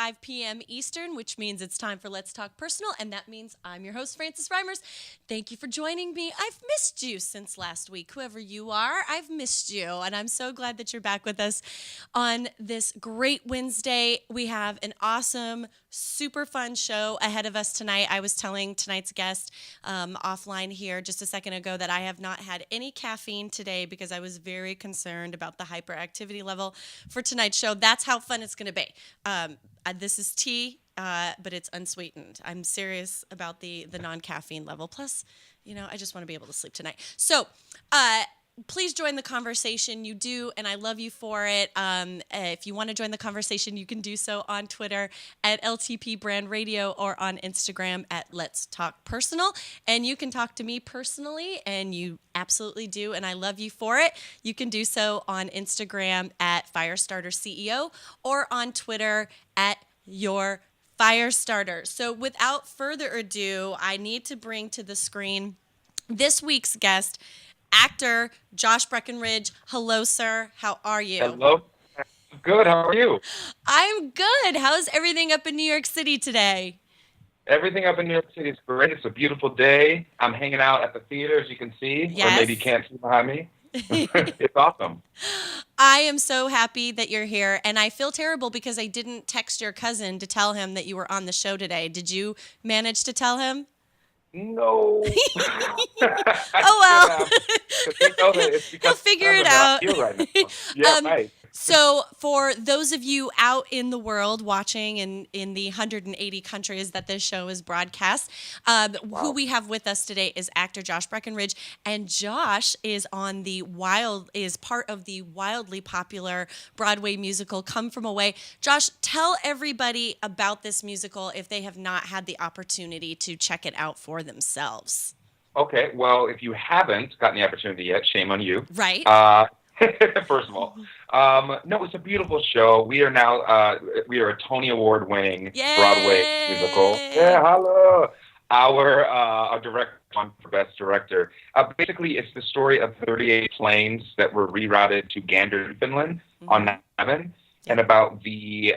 5 p.m. Eastern, which means it's time for Let's Talk Personal, and that means I'm your host, Frances Reimers. Thank you for joining me. I've missed you since last week. Whoever you are, I've missed you, and I'm so glad that you're back with us on this great Wednesday. We have an awesome, super fun show ahead of us tonight. I was telling tonight's guest offline here just a second ago that I have not had any caffeine today because I was very concerned about the hyperactivity level for tonight's show. That's how fun it's going to be. This is tea, but it's unsweetened. I'm serious about the non-caffeine level. Plus, I just want to be able to sleep tonight. So, please join the conversation. You do, and I love you for it. If you want to join the conversation, you can do so on Twitter at LTP Brand Radio or on Instagram at Let's Talk Personal. And you can talk to me personally, and you absolutely do, and I love you for it. You can do so on Instagram at Firestarter CEO or on Twitter at Your Firestarter. So without further ado, I need to bring to the screen this week's guest, actor Josh Breckenridge. Hello, sir. How are you? Hello. Good. How are you? I'm good. How's everything up in New York City today? Everything up in New York City is great. It's a beautiful day. I'm hanging out at the theater, as you can see, Yes. or maybe you can't see behind me. It's awesome. I am so happy that you're here, and I feel terrible because I didn't text your cousin to tell him that you were on the show today. Did you manage to tell him? No. Oh, well. They know that it's because He'll figure it out. I feel right now. Yeah, right. So for those of you out in the world watching in the 180 countries that this show is broadcast, who we have with us today is actor Josh Breckenridge, and Josh is part of the wildly popular Broadway musical Come From Away. Josh, tell everybody about this musical if they have not had the opportunity to check it out for themselves. Okay, well, if you haven't gotten the opportunity yet, shame on you. Right. First of all, no, it's a beautiful show. We are now we are a Tony Award winning Broadway musical. Yeah, hello. Our director won for Best Director. Basically, it's the story of 38 planes that were rerouted to Gander, Newfoundland on 9/11, and about the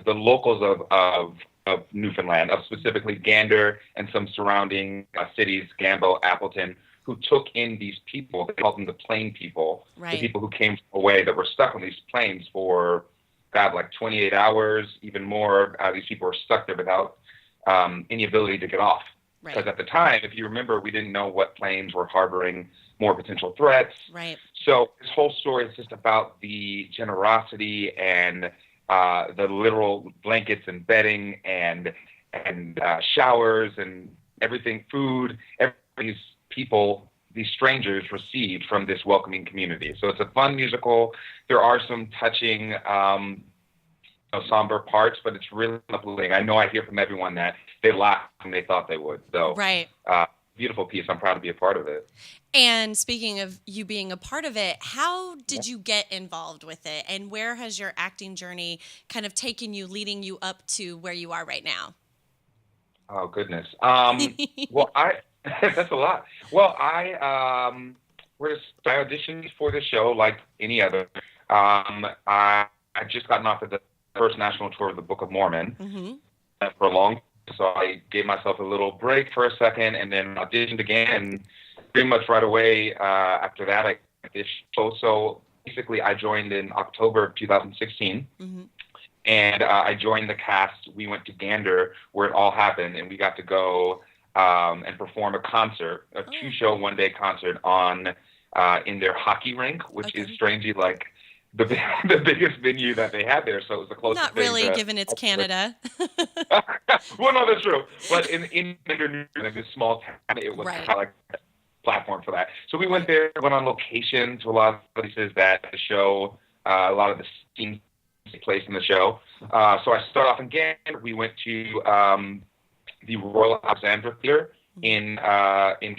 locals of Newfoundland, of specifically Gander and some surrounding cities, Gambo, Appleton, who took in these people. They called them the plane people, right. The people who came away that were stuck on these planes for, like 28 hours, even more. These people were stuck there without any ability to get off. Because at the time, if you remember, we didn't know what planes were harboring more potential threats. Right. So this whole story is just about the generosity and the literal blankets and bedding and showers and everything, food, these people, these strangers received from this welcoming community. So it's a fun musical. There are some touching, somber parts, but it's really uplifting. I know I hear from everyone that they laughed and they thought they would. So, right. Beautiful piece. I'm proud to be a part of it. And speaking of you being a part of it, how did you get involved with it? And where has your acting journey kind of taken you, leading you up to where you are right now? Oh, goodness. Well, that's a lot. Well, I auditioned for the show like any other. I just gotten off of the first national tour of the Book of Mormon for a long time, so I gave myself a little break for a second and then auditioned again, and pretty much right away after that, I got this show. So basically, I joined in October of 2016. And I joined the cast. We went to Gander, where it all happened, and we got to go and perform a concert, a two-show, one-day concert in their hockey rink, which is strangely like the biggest venue that they had there. So it was the closest. Not really, given it's Canada. Well, no, that's true. But in this small town, it was kind of like a platform for that. So we went there, went on location to a lot of places that the show, a lot of the scenes take place in the show. So I started off in Gander. We went to the Royal Alexandra Theatre in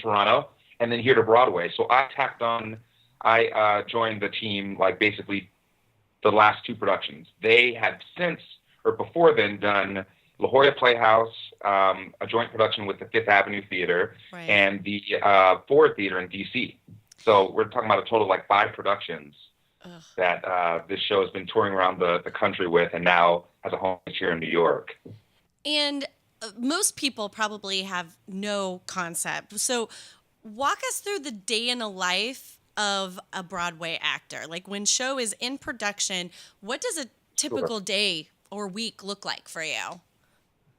Toronto, and then here to Broadway. So I joined the team like basically the last two productions. They had since or before then done La Jolla Playhouse, a joint production with the Fifth Avenue Theater and the Ford Theater in D.C. So we're talking about a total of like 5 productions Ugh. that this show has been touring around the country with, and now has a home here in New York. And most people probably have no concept. So, walk us through the day in a life of a Broadway actor. Like when show is in production, what does a Sure. typical day or week look like for you?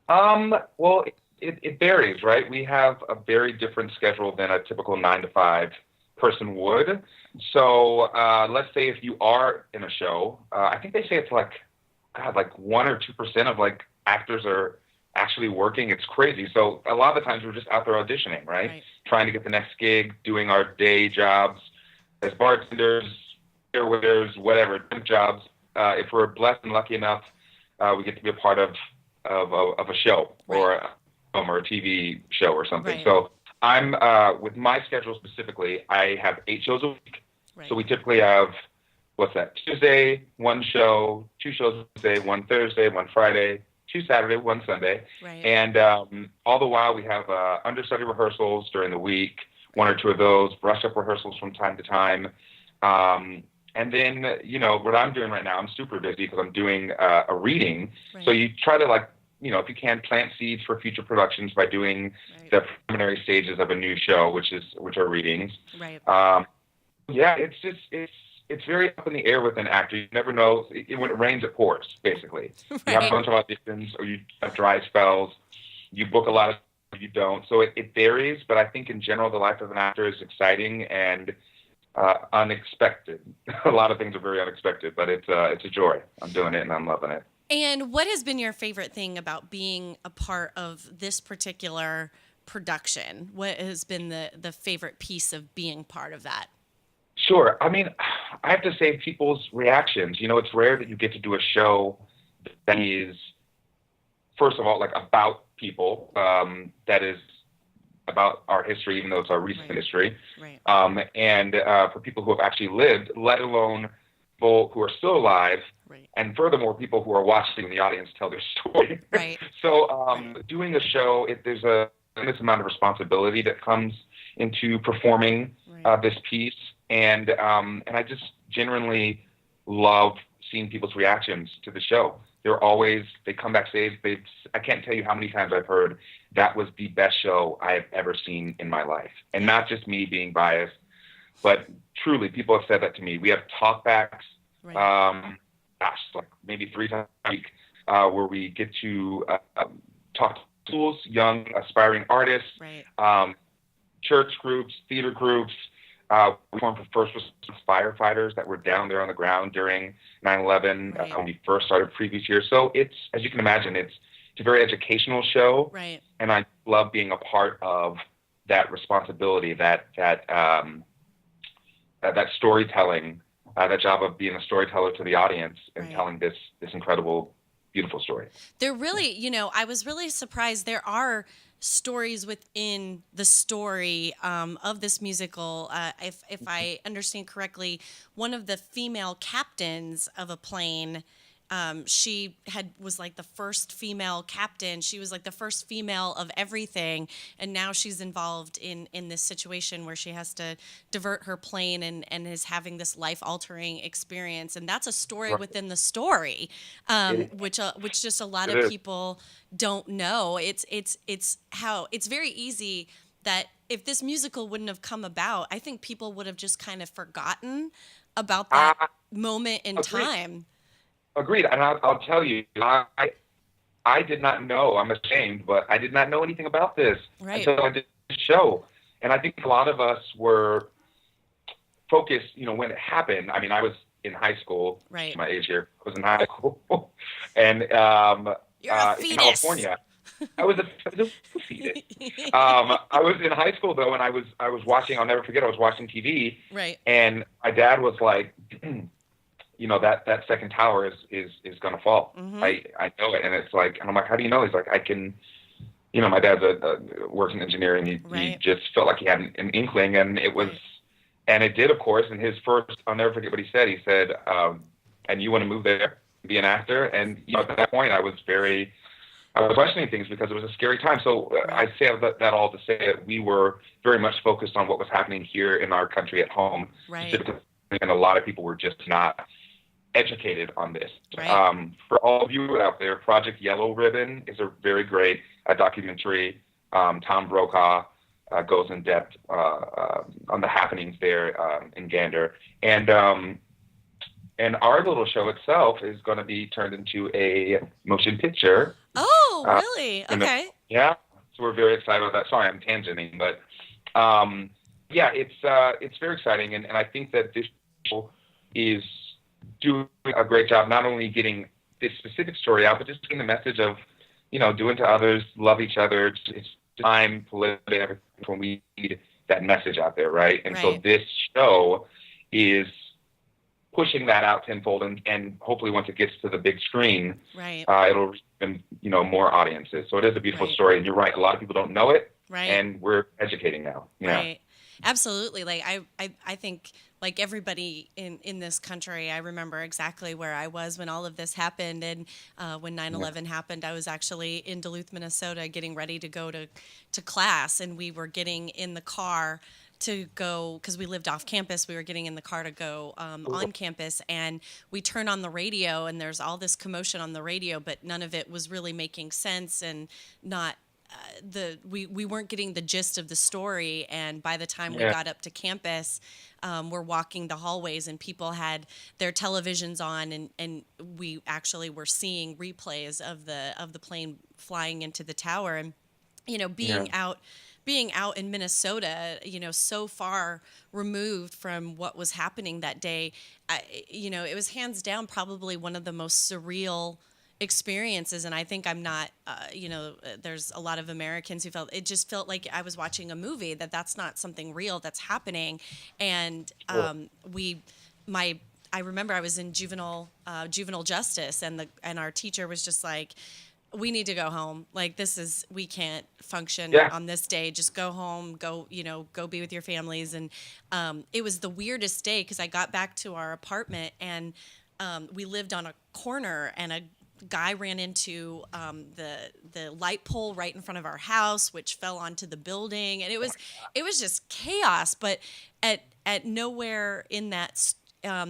Well, it varies, right? We have a very different schedule than a typical 9 to 5 person would. So let's say if you are in a show, I think they say it's like, God, like 1 or 2% of like actors are actually working. It's crazy. So a lot of the times we're just out there auditioning, right? Right. Trying to get the next gig, doing our day jobs as bartenders, beer waiters, whatever, temp jobs. If we're blessed and lucky enough, we get to be a part of a show Right. or a film or a TV show or something. Right. So I'm with my schedule specifically, I have 8 shows a week. Right. So we typically have what's that? Tuesday, 1 show, 2 shows Wednesday, 1 Thursday, 1 Friday, 2 Saturday, 1 Sunday, Right. and all the while we have understudy rehearsals during the week, 1 or 2 of those, brush up rehearsals from time to time. And then, what I'm doing right now, I'm super busy because I'm doing a reading. Right. So you try to if you can, plant seeds for future productions by doing Right. the preliminary stages of a new show, which are readings. Right. Yeah, it's very up in the air with an actor. You never know. When it rains, it pours, basically. You have a Right. bunch of auditions, or you have dry spells. You book a lot of, you don't. So it varies, but I think in general, the life of an actor is exciting and unexpected. A lot of things are very unexpected, but it's a joy. I'm doing it and I'm loving it. And what has been your favorite thing about being a part of this particular production? What has been the favorite piece of being part of that? Sure. I mean, I have to say people's reactions. It's rare that you get to do a show that is, first of all, like about people, that is about our history, even though it's our recent Right. history, Right. and for people who have actually lived, let alone people who are still alive, Right. and furthermore, people who are watching the audience tell their story. Right. So Right. doing a show, there's a tremendous amount of responsibility that comes into performing Right. this piece, and I just genuinely love seeing people's reactions to the show. They come backstage. I can't tell you how many times I've heard that was the best show I have ever seen in my life, and not just me being biased, but truly, people have said that to me. We have talkbacks, Right. like maybe 3 times a week, where we get to talk to schools, young aspiring artists, Right. church groups, theater groups. We formed for first responders, firefighters that were down there on the ground during 9/11 Right. when we first started previous year. So it's, as you can imagine, it's a very educational show, Right. and I love being a part of that responsibility, that storytelling, that job of being a storyteller to the audience and Right. telling this incredible, beautiful story. There really, I was really surprised. There are stories within the story of this musical. If I understand correctly, one of the female captains of a plane, she was like the first female captain. She was like the first female of everything, and now she's involved in this situation where she has to divert her plane and is having this life altering experience. And that's a story Right. within the story, It, which just a lot it of is. people don't know. It's very easy that if this musical wouldn't have come about, I think people would have just kind of forgotten about that moment in Agreed. time. Agreed. And I'll tell you, I did not know. I'm ashamed, but I did not know anything about this Right. until I did the show. And I think a lot of us were focused, when it happened. I mean, I was in high school. Right. My age here. I was in high school, and You're a in fetus. California. I was a fetus. I was in high school though, and I was watching. I'll never forget. I was watching TV, Right. and my dad was like, that second tower is going to fall. Mhm. I know it, and it's like, and I'm like, how do you know? He's like, I can. My dad's works in engineering. He Right. just felt like he had an inkling, and it was, Right. and it did, of course. And his first, I'll never forget what he said. He said, "And you want to move there, be an actor?" And at that point, I was questioning things because it was a scary time. So I say that all to say that we were very much focused on what was happening here in our country at home, Right. specifically and a lot of people were just not educated on this. Right. For all of you out there, Project Yellow Ribbon is a very great documentary. Tom Brokaw goes in depth on the happenings there in Gander, and our little show itself is going to be turned into a motion picture. Oh, Uh, really? in the- Okay. yeah, so we're very excited about that. Sorry, I'm tangenting, but yeah, it's very exciting, and I think that this show is doing a great job not only getting this specific story out, but just getting the message of, doing to others, love each other. It's time, politically, everything when we need that message out there, right? And so Right. this show is pushing that out tenfold, and hopefully once it gets to the big screen, Right. it'll reach even, more audiences. So it is a beautiful Right. story, and you're right. A lot of people don't know it, Right. and we're educating now. Yeah. Right. Absolutely. Like I think like everybody in this country, I remember exactly where I was when all of this happened. And when 9/11 happened, I was actually in Duluth, Minnesota, getting ready to go to class. And we were getting in the car to go, because we lived off campus, we were getting in the car to go on campus, and we turn on the radio, and there's all this commotion on the radio, but none of it was really making sense, and not we weren't getting the gist of the story. And by the time we Yeah. got up to campus, we're walking the hallways, and people had their televisions on, and we actually were seeing replays of the plane flying into the tower. And Yeah. being out in Minnesota, so far removed from what was happening that day, it was hands down probably one of the most surreal experiences. And I think I'm not, there's a lot of Americans who felt like I was watching a movie, that's not something real that's happening. And I remember I was in juvenile justice, and our teacher was just like, we need to go home. Like, we can't function Yeah. on this day. Just go home, go be with your families. And it was the weirdest day, because I got back to our apartment, and we lived on a corner, and a guy ran into the light pole right in front of our house, which fell onto the building. And it was just chaos. But at nowhere in that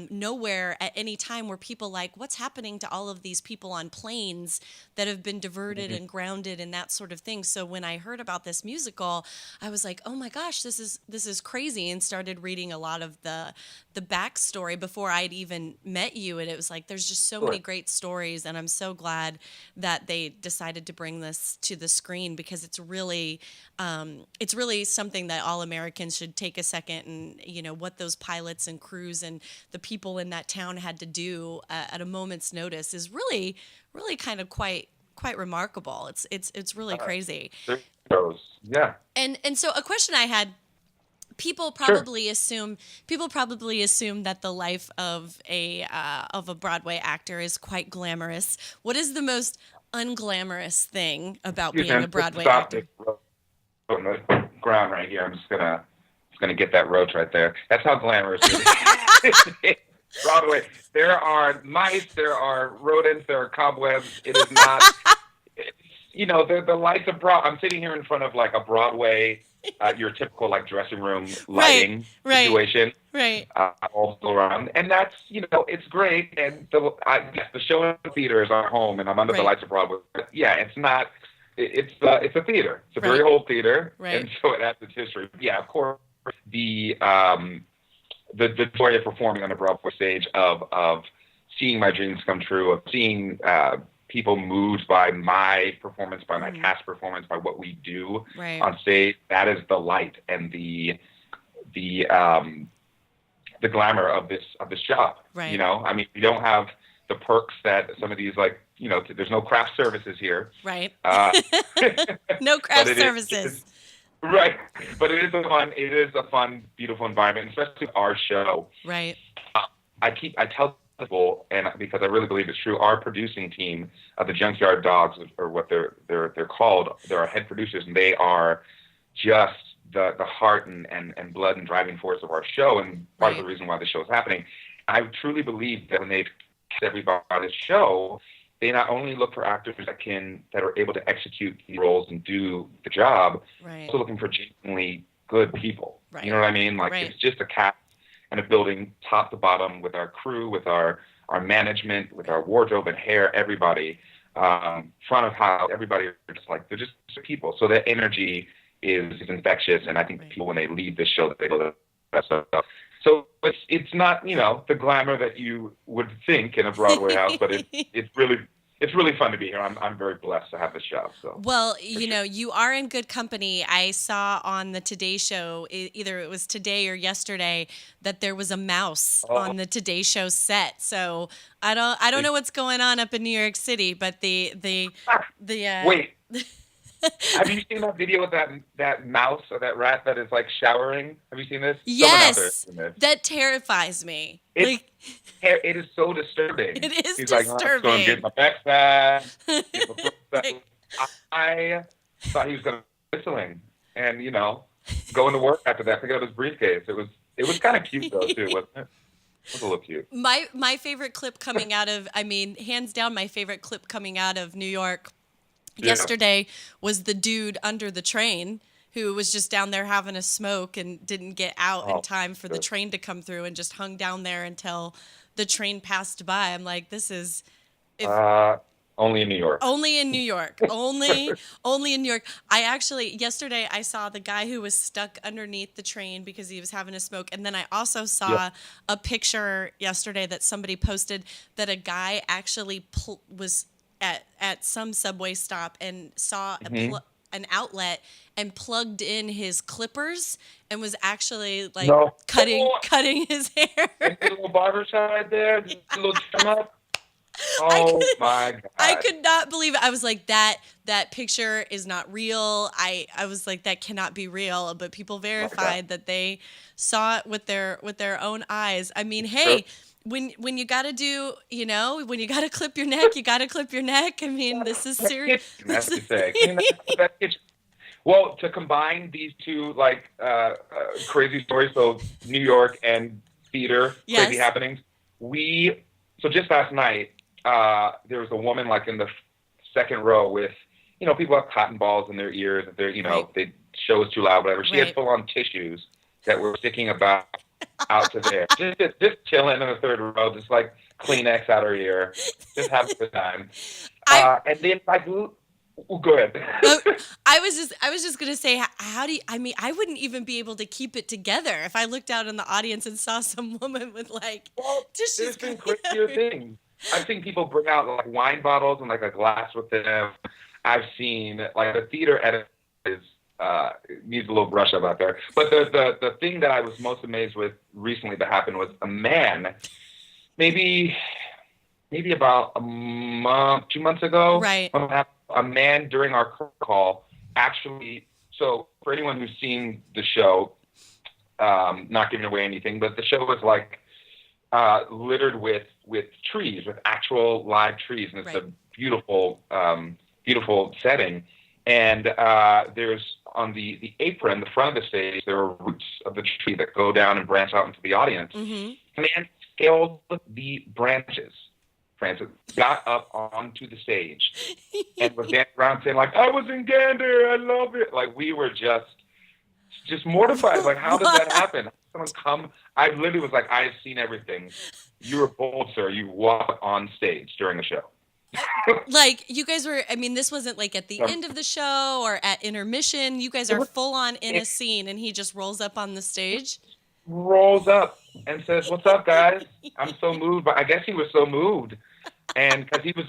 nowhere at any time were people like, what's happening to all of these people on planes that have been diverted and grounded and that sort of thing. So when I heard about this musical, I was like, oh my gosh, this is crazy, and started reading a lot of the backstory before I'd even met you. And it was like, there's just so many great stories, and I'm so glad that they decided to bring this to the screen, because it's really something that all Americans should take a second, and what those pilots and crews and the people in that town had to do at a moment's notice is really kind of quite remarkable. It's really crazy. There it goes. Yeah. And so a question I had, people Sure. probably assume that the life of a Broadway actor is quite glamorous. What is the most unglamorous thing about being a Broadway Stop actor? this on the ground right here. I'm just gonna get that roach right there. That's how glamorous it is. Broadway. There are mice, there are rodents, there are cobwebs. It is not. The lights of I'm sitting here in front of like a Broadway, your typical like dressing room lighting Right. situation. Right. All around, and that's it's great. And the show in the theater is our home, and I'm under the Right. lights of Broadway. But yeah, it's not. It's a theater. It's a very Right. old theater, Right. and so it has its history. Yeah, of course, the joy of performing on the Broadway stage, of seeing my dreams come true, of seeing people moved by my performance, by my cast performance, by what we do Right. on stage. That is the light and the glamour of this job. Right. I mean, we don't have the perks that some of these, like, there's no craft services here. Right. Uh, No craft but services. right. But it is a fun, beautiful environment, especially our show. Right. I tell people, and because I really believe it's true, our producing team, the Junkyard Dogs, or what they're called, they're our head producers, and they are just the heart and blood and driving force of our show, and part of the reason why the show is happening. I truly believe that when they cast everybody on this show, they not only look for actors that are able to execute the roles and do the job, Right. also looking for genuinely good people. Right. You know what I mean? Like, Right. it's just a cast kind of building top to bottom with our crew, with our management, with our wardrobe and hair, everybody, front of house, everybody are just like, they're just people. So that energy is infectious, and I think people, when they leave this show, they go that stuff. So it's not, the glamour that you would think in a Broadway house, but it's really fun to be here. I'm very blessed to have this job. So well, you are in good company. I saw on the Today Show, either it was today or yesterday, that there was a mouse on the Today Show set. So I don't know what's going on up in New York City, but the wait. Have you seen that video with that mouse or that rat that is like showering? Have you seen this? Yes, that terrifies me. It is so disturbing. It is He's disturbing. like, I'm going to get my backpack. I thought he was going to be whistling and, going to work after that, pick up his briefcase. It was kind of cute though too, wasn't it? It was a little cute. My favorite clip coming out of, hands down, my favorite clip coming out of New York yesterday was the dude under the train who was just down there having a smoke and didn't get out in time for the train to come through and just hung down there until the train passed by. I'm like, this is only in New York. Only in New York. only in New York. Yesterday I saw the guy who was stuck underneath the train because he was having a smoke. And then I also saw a picture yesterday that somebody posted that a guy actually was at some subway stop and saw an outlet and plugged in his clippers and was actually cutting his hair. And a little barber shop right there, just a little trim up. Oh my God. I could not believe it. I was like, that picture is not real. I was like, that cannot be real. But people verified that they saw it with their own eyes. Hey, when you got to do, when you got to clip your neck, you got to clip your neck. This is serious. Well, to combine these two crazy stories, so New York and theater, crazy happenings. So just last night, there was a woman in the second row with, people have cotton balls in their ears. If they're, the show is too loud, whatever. She had full-on tissues that were sticking out to there. Just chilling in the third row, just like Kleenex out her ear, just having a good time. And then go ahead. I was just gonna say, how do you? I wouldn't even be able to keep it together if I looked out in the audience and saw some woman with tissues. There's been crazier things. I've seen people bring out wine bottles and a glass with them. I've seen the theater edit is needs a little brush up out there. But the thing that I was most amazed with recently that happened was a man, maybe about a month, 2 months ago, right? A man during our call actually. So for anyone who's seen the show, not giving away anything, but the show was littered with trees, with actual live trees, and it's a beautiful setting. And there's on the apron, the front of the stage, there are roots of the tree that go down and branch out into the audience. Mm-hmm. The man scaled the branches. Francis got up onto the stage and was dancing around saying I was in Gander, I love it. We were just mortified. How does that happen? Someone come. I literally was I've seen everything. You were bold, sir. You walked on stage during the show. You guys were, this wasn't at the end of the show or at intermission. You guys are full on in a scene, and he just rolls up on the stage. Rolls up and says, "What's up, guys? I'm so moved." But I guess he was so moved, and because he was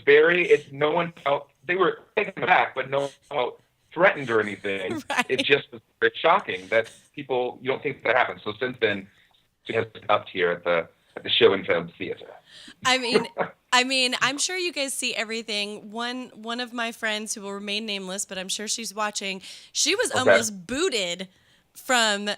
no one felt, they were taken aback, but no one felt threatened or anything. Right. It just was very shocking that people, you don't think that happens. So since then, he has been up here at the Show and Film Theater. I'm sure you guys see everything. One of my friends, who will remain nameless, but I'm sure she's watching, she was almost booted from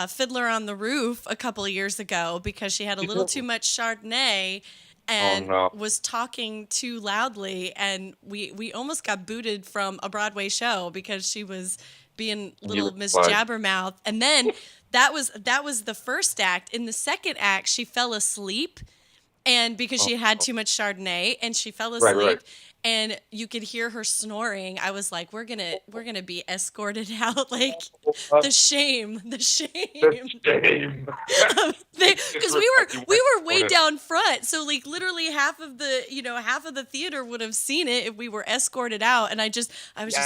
Fiddler on the Roof a couple of years ago because she had a little too much Chardonnay and was talking too loudly, and we almost got booted from a Broadway show because she was being little Miss Jabbermouth. And then that was the first act. In the second act, she fell asleep. And because she had too much Chardonnay, and she fell asleep, and you could hear her snoring. I was like, we're gonna be escorted out. Like the shame, the The shame. shame. Because we were Disrespect. You we weren't were way supported. down front, so like literally half of the theater would have seen it if we were escorted out. And I was just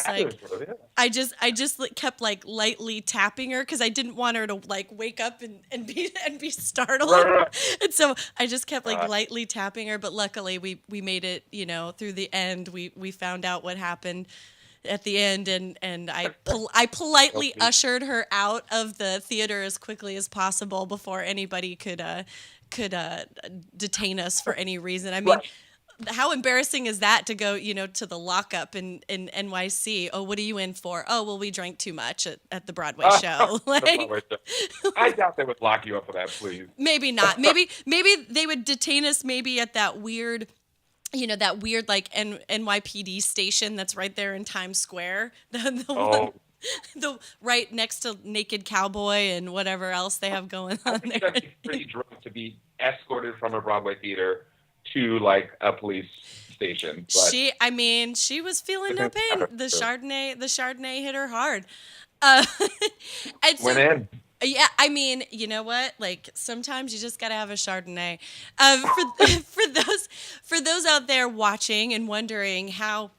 Yeah, like, yeah. I just like, kept like lightly tapping her because I didn't want her to like wake up and be startled. Right, right. And so I just kept like Uh, lightly tapping her. But luckily we made it, through the end. We found out what happened at the end, and I so politely sweet. ushered her out of the theater as quickly as possible before anybody could detain us for any reason. I mean, Right. how embarrassing is that to go, to the lockup in NYC? Oh, what are you in for? Oh, well, we drank too much at the Broadway show. The Like, Broadway show. I doubt they would lock you up for that, please. maybe not. Maybe they would detain us maybe at that weird, like NYPD station that's right there in Times Square. The one, Oh, the right next to Naked Cowboy and whatever else they have going I on think you there. got to be pretty drunk to be escorted from a Broadway theater to like a police station. But She was feeling no pain. The Chardonnay hit her hard. Uh, and went so, in. yeah, I mean, you know what? Like sometimes you just gotta have a Chardonnay. For those out there watching and wondering how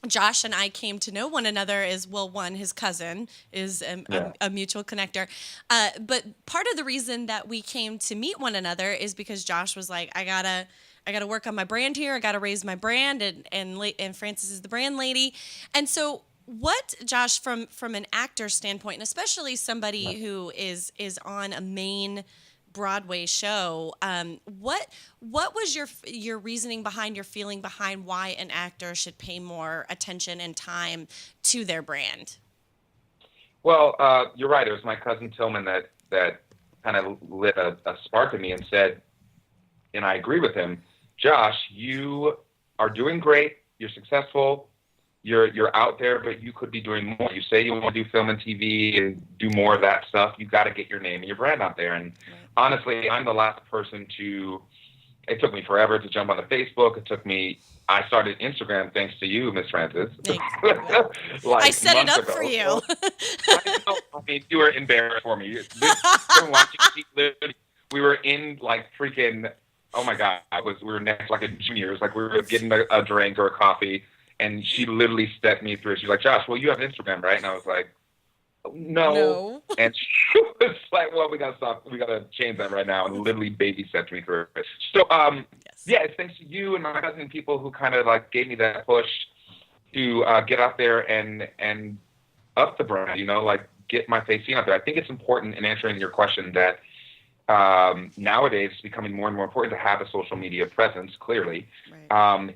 Josh and I came to know one another is, well, one, his cousin is Yeah. a mutual connector. But part of the reason that we came to meet one another is because Josh was like, I gotta work on my brand here. I gotta raise my brand, and Frances is the brand lady. And so, what, Josh, from an actor standpoint, and especially somebody who is on a main Broadway show, what was your reasoning behind, your feeling behind why an actor should pay more attention and time to their brand? Well, you're right. It was my cousin Tillman that kind of lit a spark in me and said, and I agree with him. Josh, you are doing great. You're successful. You're out there, but you could be doing more. You say you want to do film and TV and do more of that stuff. You got to get your name and your brand out there. And honestly, I'm the last person to. It took me forever to jump on the Facebook. I started Instagram thanks to you, Miss Francis. Thanks. Like I set it months up ago. for you. I mean, you were embarrassed for me. We were watching, we were in like freaking. Oh my God! We were next like a juniors, like we were getting a drink or a coffee, and she literally stepped me through. She's like, "Josh, well, you have Instagram, right?" And I was like, "No." No. And she was like, "Well, we gotta stop. We gotta change that right now." And literally babysat me through it. So, Yes. yeah, it's thanks to you and my cousin, people who kind of like gave me that push to get out there and up the brand. Like get my face seen out there. I think it's important in answering your question that nowadays it's becoming more and more important to have a social media presence. Clearly, Right.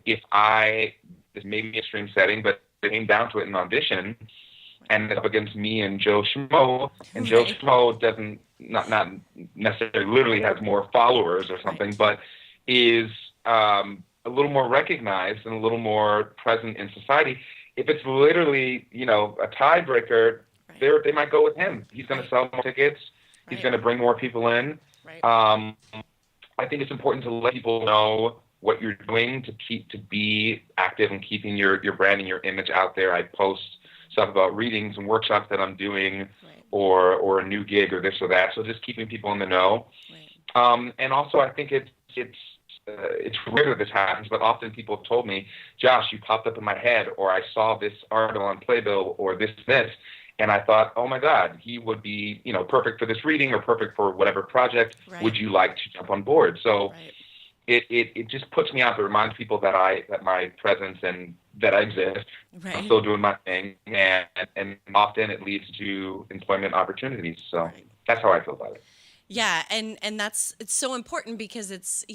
this may be a extreme setting, but it came down to it in audition, and it's up against me and Joe Schmo, and Joe Right. Schmo doesn't not necessarily literally has more followers or something, but is a little more recognized and a little more present in society. If it's literally a tiebreaker, Right. they might go with him. He's going to sell more tickets. He's Right. going to bring more people in. Right. I think it's important to let people know what you're doing to be active and keeping your brand and your image out there. I post stuff about readings and workshops that I'm doing, Right. or a new gig or this or that. So just keeping people in the know. Right. And also, I think it's rare that this happens, but often people have told me, Josh, you popped up in my head, or I saw this article on Playbill, or this, and I thought, oh my God, he would be, perfect for this reading or perfect for whatever project. Right. Would you like to jump on board? So Right. it just puts me out to remind people that my presence and that I exist. Right. I'm still doing my thing, and often it leads to employment opportunities. So Right. that's how I feel about it. Yeah, and it's so important because it's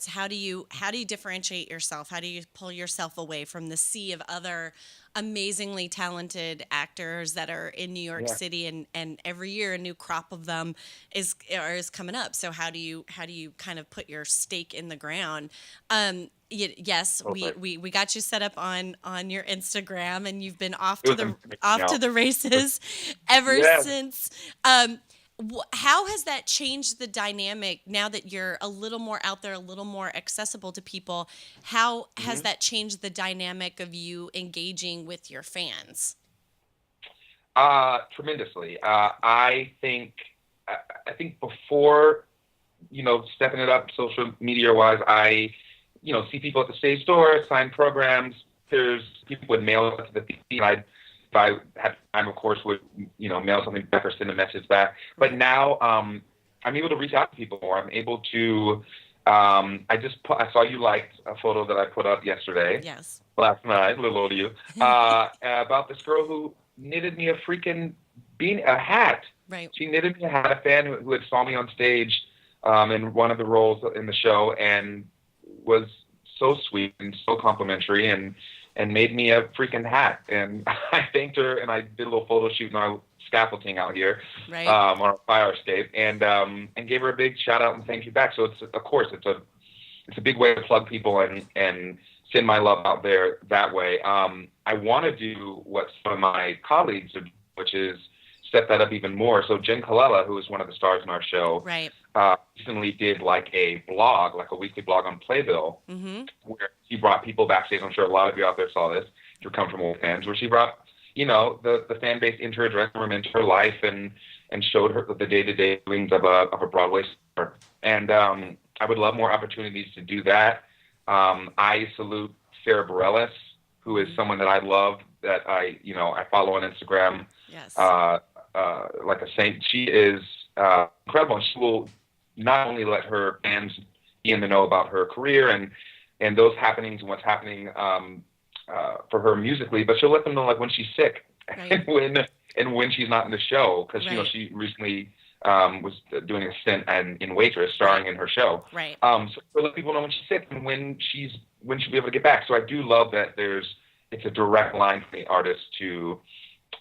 how do you differentiate yourself? How do you pull yourself away from the sea of other amazingly talented actors that are in New York Yeah. City, and every year a new crop of them is coming up. So how do you kind of put your stake in the ground? Yes, Okay. we got you set up on your Instagram, and you've been off It to was the amazing. races ever Yes. since. How has that changed the dynamic now that you're a little more out there, a little more accessible to people? How has Mhm. that changed the dynamic of you engaging with your fans? Tremendously. I think before, stepping it up social media wise, I, see people at the stage door, sign programs. There's people would mail it to the feed. If I had time, of course, would, mail something back or send a message back. But Right. now, I'm able to reach out to people more. I'm able to, I saw you liked a photo that I put up yesterday, Yes. last night, a little old you, about this girl who knitted me a freaking a hat. Right. She knitted me a hat. A fan who had saw me on stage in one of the roles in the show and was so sweet and so complimentary and made me a freaking hat. And I thanked her and I did a little photo shoot in our scaffolding out here Right. on our fire escape and gave her a big shout out and thank you back. So it's of course it's a big way to plug people and send my love out there that way. I want to do what some of my colleagues are, which is step that up even more. So Jen Colella, who is one of the stars in our show, Right. recently did like a blog, like a weekly blog on Playbill, Mm-hmm. where she brought people backstage. I'm sure a lot of you out there saw this, if you come from old fans, where she brought, the fan base into her dressing room, into her life, and showed her the day-to-day doings of a Broadway star. And I would love more opportunities to do that. I salute Sarah Bareilles, who is Mm-hmm. someone that I love, that I follow on Instagram, Yes. like a saint. She is incredible, and she will not only let her fans be in the know about her career and those happenings and what's happening for her musically, but she'll let them know like when she's sick Right. and when she's not in the show because Right. she recently was doing a stint in Waitress, Right. starring in her show. Right. So she'll let people know when she's sick and when she'll be able to get back. So I do love that it's a direct line from the artist to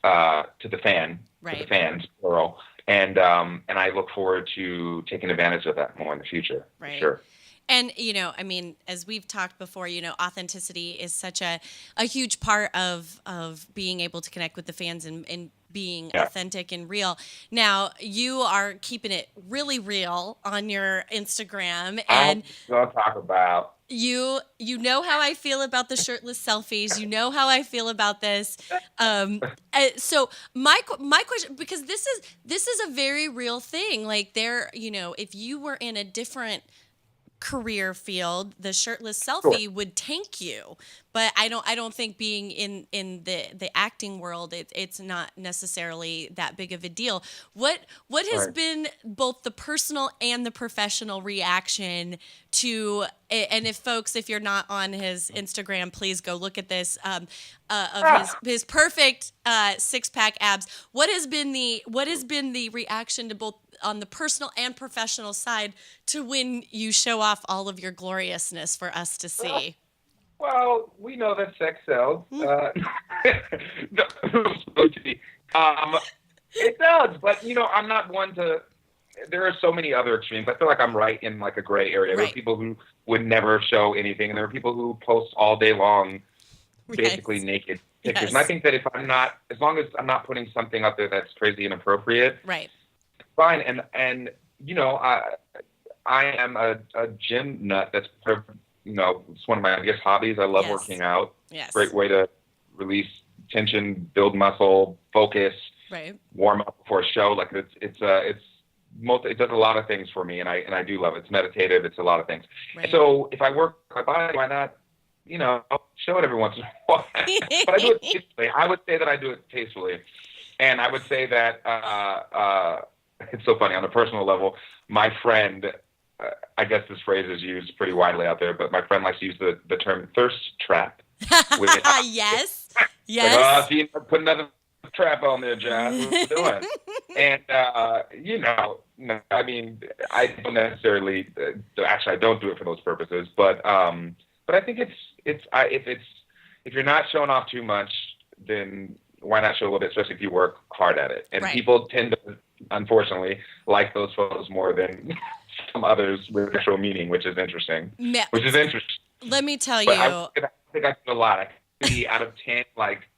the Right. fans, plural. And I look forward to taking advantage of that more in the future, for Right. sure. And, I mean, as we've talked before, authenticity is such a huge part of being able to connect with the fans and being Yeah. authentic and real. Now, you are keeping it really real on your Instagram, I'm and gonna talk about. you know how I feel about the shirtless selfies. You know how I feel about this. So my question, because this is a very real thing. Like if you were in a different career field, the shirtless Sure. selfie would tank you. But I don't think being in the acting world, it's not necessarily that big of a deal. What has Right. been both the personal and the professional reaction to, and if you're not on his Instagram, please go look at this, of his Ah, his perfect six pack abs. What has been the reaction to both on the personal and professional side to when you show off all of your gloriousness for us to see? well, we know that sex sells. Mm. No, um, it does, but I'm not one to. There are so many other extremes. I feel like I'm right in like a gray area. There are Right. people who would never show anything, and there are people who post all day long, basically Yes. naked pictures. And I Yes. think that if I'm not, as long as I'm not putting something up there that's crazy inappropriate, Right. fine. And I am a gym nut. That's part of, it's one of my biggest hobbies. I love Yes. working out. Yes. Great way to release tension, build muscle, focus, Right. warm up before a show. Like it does a lot of things for me, and I do love it. It's meditative. It's a lot of things. And Right. so if I work my body, why not? Show it every once in a while. But I do it tastefully. I would say that I do it tastefully, and I would say that it's so funny on a personal level. My friend, I guess this phrase is used pretty widely out there, but my friend likes to use the term thirst trap. With it. Yes. Like, Yes. see, put another trap on there, Josh. What you doing? And no, I mean, I don't necessarily. Actually, I don't do it for those purposes. But I think if you're not showing off too much, then why not show a little bit, especially if you work hard at it. And Right. people tend to, unfortunately, like those photos more than some others with actual meaning, which is interesting. Ma- Which is interesting. Let me tell But you. I think I do a lot. I could be out of 10, like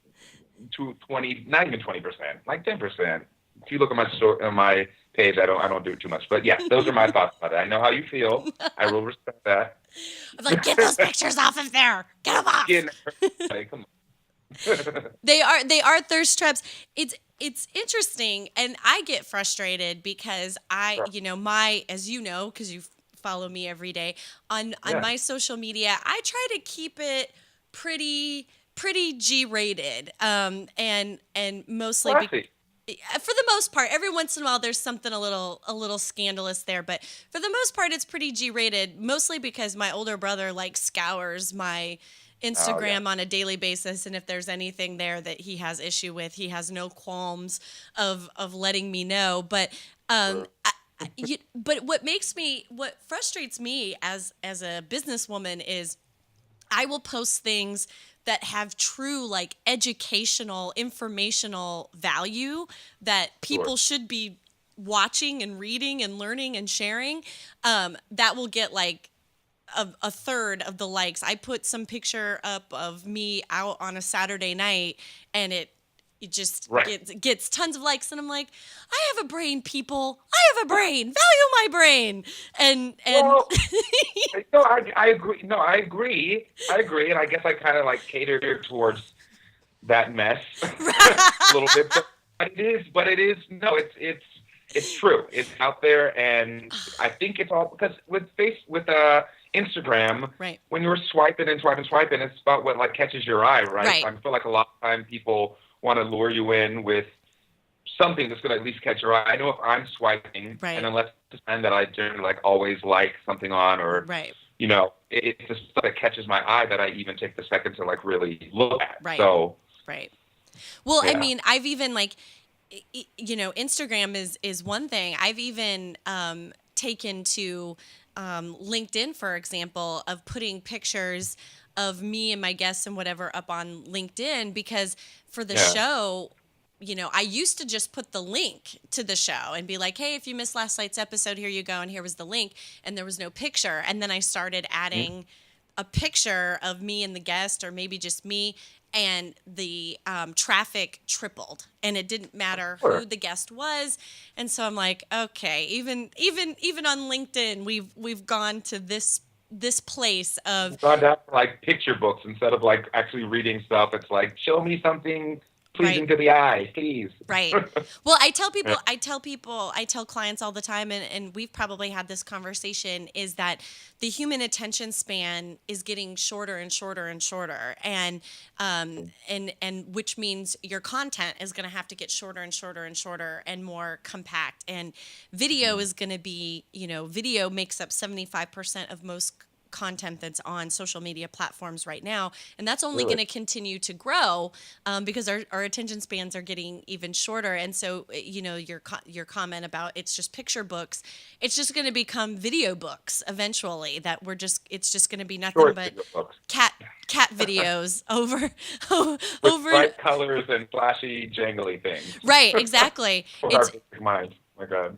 20, not even 20%, like 10%. if you look at my story on my page, I don't do it too much. But yeah, those are my thoughts about it. I know how you feel. I will respect that. I'm like, get those pictures off of there. Get them off. Hey, come on. They are thirst traps. It's interesting, and I get frustrated because Sure. as you know, because you follow me every day on Yeah. my social media, I try to keep it pretty G-rated, and mostly Classy. for the most part. Every once in a while there's something a little scandalous there, but for the most part it's pretty G-rated, mostly because my older brother like scours my Oh yeah. Instagram on a daily basis, and if there's anything there that he has issue with, he has no qualms of letting me know. But Sure. but what frustrates me as a businesswoman is I will post things that have true like educational, informational value that Sure. people should be watching and reading and learning and sharing. That will get like a third of the likes. I put some picture up of me out on a Saturday night, and it just Right. gets tons of likes, and I'm like, I have a brain, people. I have a brain. Value my brain. And Well, no, I agree. No, I agree. I agree, and I guess I kind of like cater towards that mess a little bit. But it is. No, it's true. It's out there, and I think it's all because with Instagram, right, when you're swiping and swiping, swiping, it's about what like catches your eye, right? right, I feel like a lot of time people want to lure you in with something that's going to at least catch your eye. I know if I'm swiping, right, and unless it's a time that I generally like always like something on, or right, it's just stuff that catches my eye that I even take the second to like really look at. right, So right. Well, I yeah, mean, I've even like, Instagram is one thing. I've even taken to LinkedIn, for example, of putting pictures of me and my guests and whatever up on LinkedIn, because for the yeah, show, I used to just put the link to the show and be like, hey, if you missed last night's episode, here you go. And here was the link. And there was no picture. And then I started mm, adding a picture of me and the guest, or maybe just me, and the traffic tripled, and it didn't matter who sure. the guest was. And so I'm like, okay, even on LinkedIn, we've gone to this place of We've gone down to like picture books instead of like actually reading stuff. It's like show me something right. pleasing to the eye, please. Right. Well, I tell Yeah, people, I tell clients all the time, and we've probably had this conversation, is that the human attention span is getting shorter and shorter and shorter, and which means your content is going to have to get shorter and shorter and shorter and more compact. And video is going to be, video makes up 75% of most content that's on social media platforms right now, and that's only going really. to continue to grow, because our attention spans are getting even shorter. And so your comment about it's just picture books, it's just going to become video books eventually, that it's just going to be nothing Short but video books cat videos over with over. bright colors and flashy, jangly things. Right, exactly. For our it's basic mind. My God.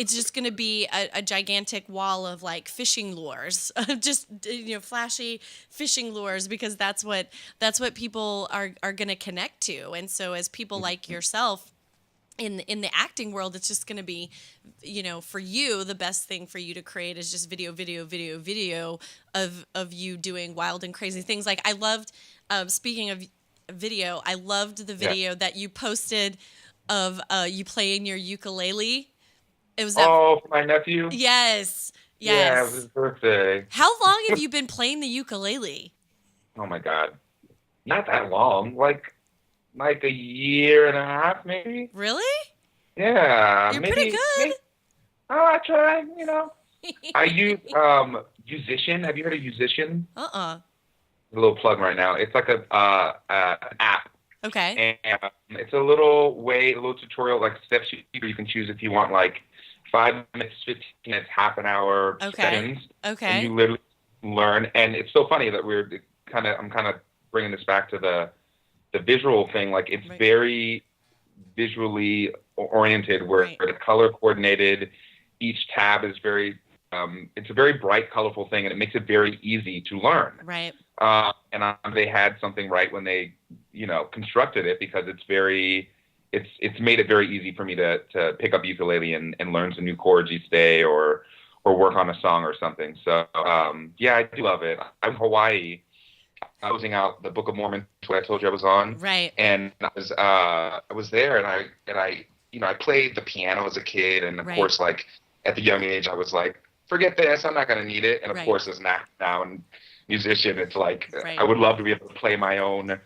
it's just going to be a gigantic wall of like fishing lures, just flashy fishing lures, because that's what people are going to connect to. And so as people like yourself in the acting world, it's just going to be, for you, the best thing for you to create is just video of you doing wild and crazy things. Like I loved, speaking of video, I loved the Yeah. video that you posted of you playing your ukulele. It was that. Oh, for my nephew? Yes. Yeah, it was his Yes. birthday. How long have you been playing the ukulele? Oh my God. Not that long. Like a year and a half, maybe? Really? Yeah, You're pretty maybe. Oh, I try. good. I use Musician. Have you heard of Musician? Uh-uh. A little plug right now. It's like an app, Okay. and it's a little tutorial, like steps you can choose if you want like 5 minutes, 15 minutes, half an hour Okay. sessions, and Okay. you literally learn. And it's so funny that I'm kind of bringing this back to the visual thing. Like it's Right. very visually oriented, where Right. the color coordinated. Each tab is it's a very bright, colorful thing, and it makes it very easy to learn. Right. And they had something right when they, constructed it, because it's very it's made it very easy for me to pick up ukulele and learn some new chords each day or work on a song or something. So yeah, I do love it. I'm in Hawaii, closing out the Book of Mormon, what I told you I was on, Right. and I was there, and I I played the piano as a kid, and of Right. course, like at the young age, I was like, forget this, I'm not gonna need it. And of Right. course, as an actor now and musician, it's like Right. I would love to be able to play my own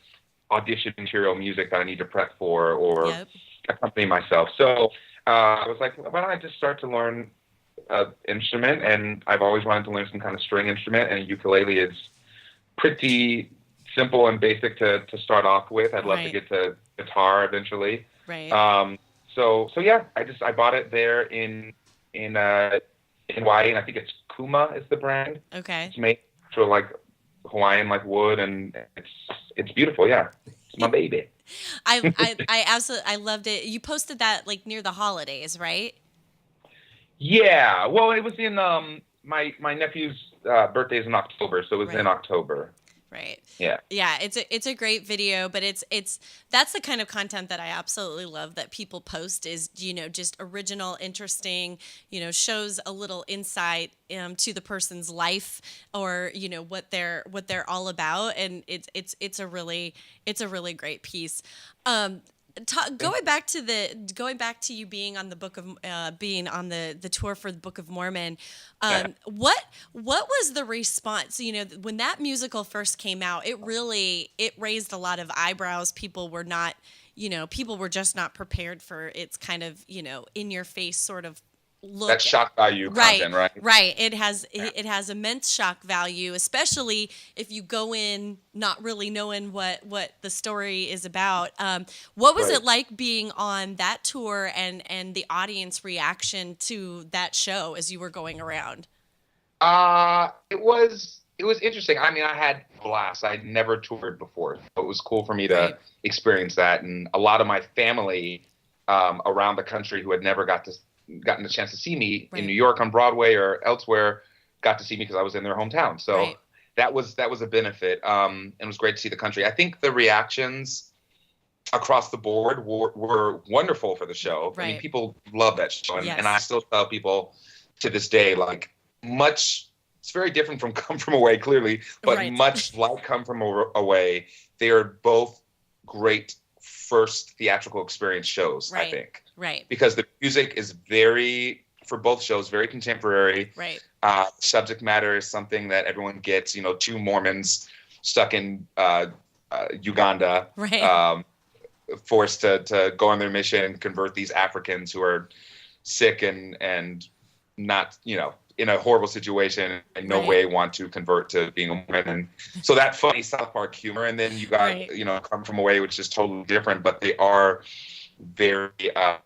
audition material music that I need to prep for or Yep. accompany myself. So I was like, why don't I just start to learn an instrument? And I've always wanted to learn some kind of string instrument, and ukulele is pretty simple and basic to start off with. I'd love to Right. get to guitar eventually. Right. So yeah, I bought it there in Hawaii, and I think it's Kuma is the brand. Okay. It's made for like Hawaiian like wood, and it's beautiful. Yeah, it's my baby. I absolutely I loved it. You posted that like near the holidays, right? Yeah, well, it was in my nephew's birthday is in October, so it was Right. in October. Right. Yeah. Yeah, it's a great video, but it's that's the kind of content that I absolutely love that people post is, just original, interesting, shows a little insight to the person's life or, what they're all about, and it's a really great piece. Going back to you being on the book of being on the tour for the Book of Mormon, Yeah. what was the response? When that musical first came out, it raised a lot of eyebrows. People were just not prepared for its kind of in your face sort of look. That's shock value content, right? Right. It has immense shock value, especially if you go in not really knowing what the story is about. What was Right. it like being on that tour and the audience reaction to that show as you were going around? It was interesting. I mean, I had a blast. I'd never toured before, so it was cool for me to Right. experience that. And a lot of my family around the country who had never gotten the chance to see me Right. in New York on Broadway or elsewhere got to see me because I was in their hometown. So Right. that was a benefit. And it was great to see the country. I think the reactions across the board were wonderful for the show. I mean, Right. people love that show, and, Yes. and I still tell people to this day, like it's very different from Come From Away, clearly, but Right. much like Come From Away, they are both great first theatrical experience shows, I Right. think, Right. because the music is for both shows, very contemporary. Right. Subject matter is something that everyone gets, two Mormons stuck in Uganda, Right. forced to go on their mission and convert these Africans who are sick and not, in a horrible situation and no Right. way want to convert to being a Mormon. And so that funny South Park humor, and then you got, Right. Come From Away, which is totally different, but they are very, I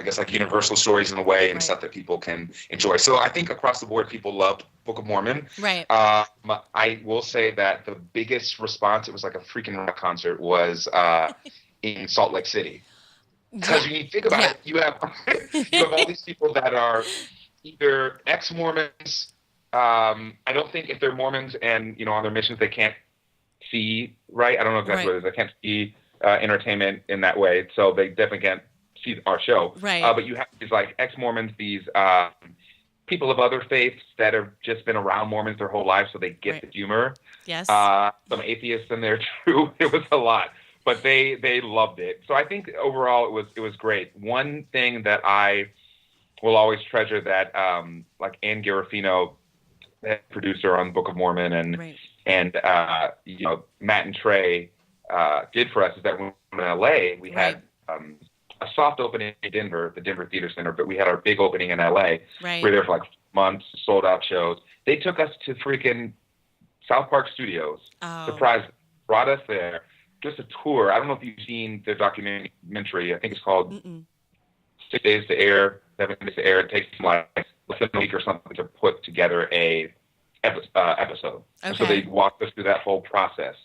guess, like universal stories in a way and Right. stuff that people can enjoy. So I think across the board, people loved Book of Mormon. Right. I will say that the biggest response, it was like a freaking rock concert, was in Salt Lake City. Because when you think about Yeah. it, you have all these people that are either ex-Mormons. I don't think if they're Mormons and on their missions they can't see, right? I don't know exactly Right. what it is. They can't see entertainment in that way, so they definitely can't see our show. Right. But you have these like ex-Mormons, these people of other faiths that have just been around Mormons their whole life, so they get Right. the humor. Yes. Some atheists in there too. It was a lot, but they loved it. So I think overall it was great. One thing that I will always treasure that like Ann Garofino, the producer on Book of Mormon, and Right. and Matt and Trey did for us is that when we were in LA, we had a soft opening in Denver, the Denver Theater Center, but we had our big opening in LA. Right. We were there for like months, sold out shows. They took us to freaking South Park Studios. Oh. Surprised, brought us there. Just a tour. I don't know if you've seen the documentary. I think it's called Mm-mm. 6 days to air, 7 days to air. It takes them like less than a week or something to put together a episode. And so Okay. they walked us through that whole process,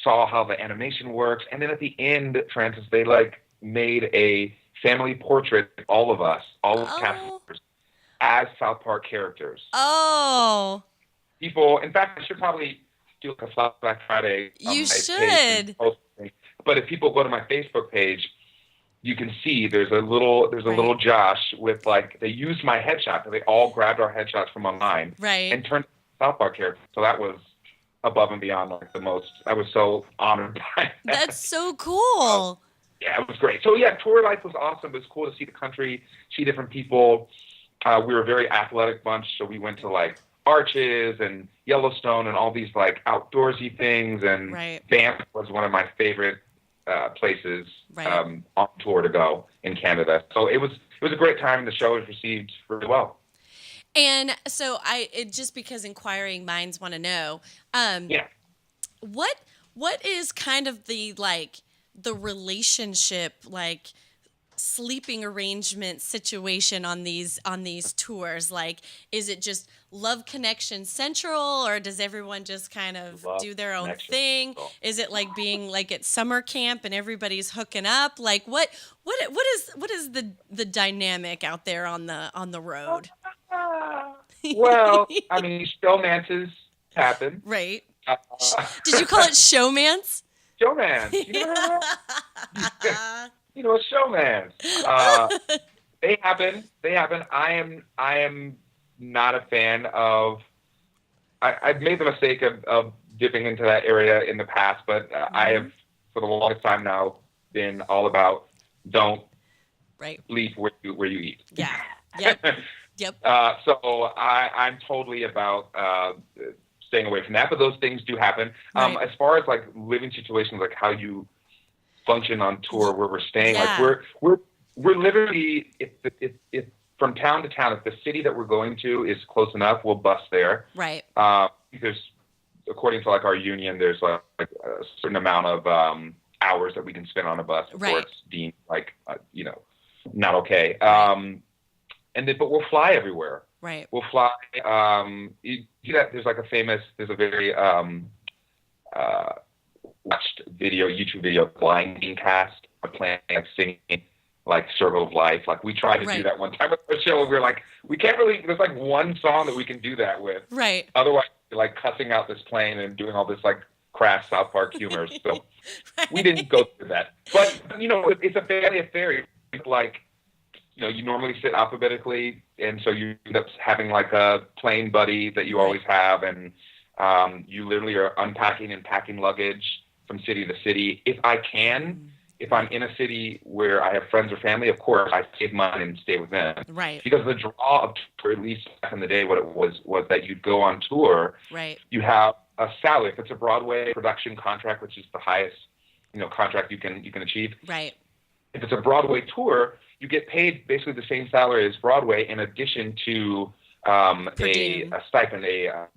saw how the animation works, and then at the end, Francis, they like made a family portrait of all of us, all of the cast Oh. members, as South Park characters. Oh. People, in fact, I should probably do like a Black Friday. You my page should. and post things. But if people go to my Facebook page, you can see there's a little Josh with like, they used my headshot. They all grabbed our headshots from online and turned South Park character. So that was above and beyond like the most. I was so honored by that. That's so cool. Yeah, it was great. So yeah, tour life was awesome. It was cool to see the country, see different people. We were a very athletic bunch, so we went to like Arches and Yellowstone and all these like outdoorsy things. And Banff was one of my favorite places on tour to go in Canada. So it was a great time, and the show was received really well. And so just because inquiring minds want to know, what is kind of the relationship, like sleeping arrangement situation on these tours? Like, is it just love connection central, or does everyone just kind of do their own thing? Is it like being like at summer camp and everybody's hooking up? Like what is the dynamic out there on the road? Well, I mean, showmances happen. Right. Did you call it showmance? Showman. You know, showman. They happen. I am not a fan of. I've made the mistake of dipping into that area in the past, but I have for the longest time now been all about don't sleep where you eat. Yeah. Yep. So I'm totally about staying away from that, but those things do happen. As far as like living situations, like how you function on tour where we're staying, like we're literally if from town to town, if the city that we're going to is close enough, we'll bus there. Right. Because according to like our union, there's like a certain amount of hours that we can spend on a bus before it's deemed like not okay. But we'll fly everywhere. Right. We'll fly. You see that there's a very watched YouTube video, Blind Being Cast, a plane like singing like Circle of Life. Like we tried to do that one time with the show. We were like, we can't really. There's like one song that we can do that with. Right. Otherwise, we're like cussing out this plane and doing all this like crass South Park humor. So we didn't go through that. But it's a family affair. Like. You normally sit alphabetically, and so you end up having like a plane buddy that you always have, and you literally are unpacking and packing luggage from city to city. If I'm in a city where I have friends or family, of course, I save money and stay with them. Right. Because the draw of tour, at least back in the day, what it was that you'd go on tour. Right. You have a salary. If it's a Broadway production contract, which is the highest, contract you can achieve. Right. If it's a Broadway tour, you get paid basically the same salary as Broadway in addition to a stipend, per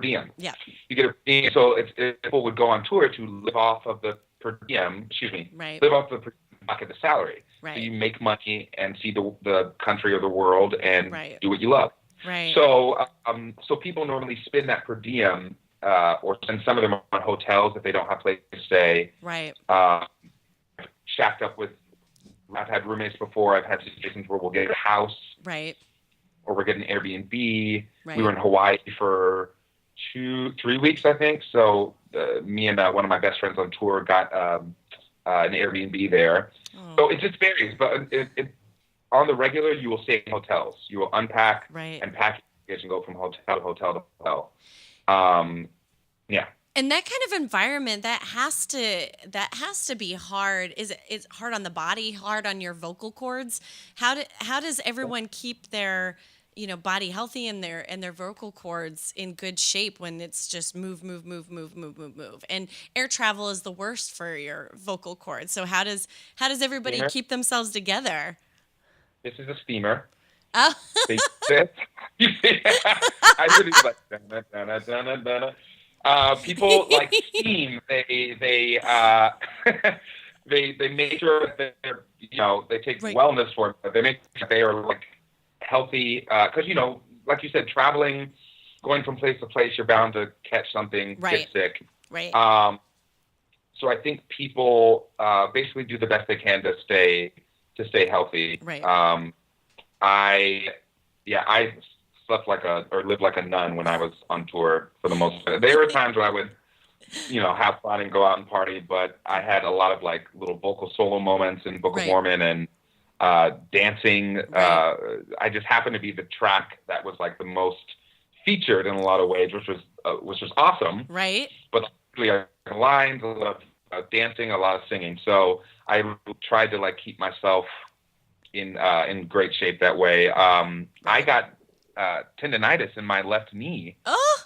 diem. Yeah. You get a per diem. So if people would go on tour to live off of the per diem, live off the per diem, not get the salary. Right. So you make money and see the country or the world and do what you love. Right. So people normally spend that per diem or spend some of them on hotels if they don't have place to stay. Right. Shacked up with. I've had roommates before. I've had situations where we'll get a house. Right. Or we're getting an Airbnb. Right. We were in Hawaii for 2-3 weeks, I think. So me and one of my best friends on tour got an Airbnb there. Oh. So it just varies. But on the regular, you will stay in hotels. You will unpack and pack and go from hotel to hotel to hotel. Yeah. And that kind of environment, that has to be hard. It's hard on the body, hard on your vocal cords. How does everyone keep their body healthy and their vocal cords in good shape when it's just move? And air travel is the worst for your vocal cords. So how does everybody keep themselves together? This is a steamer. Oh. I really like people like steam. They make sure that they're they take wellness for it. They make sure they are like healthy because like you said, traveling, going from place to place, you're bound to catch something, get sick. Right. So I think people basically do the best they can to stay healthy. Right. I slept lived like a nun when I was on tour for the most part. There were times when I would have fun and go out and party. But I had a lot of like little vocal solo moments in Book of Right. Mormon and dancing. Right. I just happened to be the track that was like the most featured in a lot of ways, which was awesome. Right. But like, lines, a lot of dancing, a lot of singing. So I tried to like keep myself in great shape that way. I Right. got tendonitis in my left knee Oh,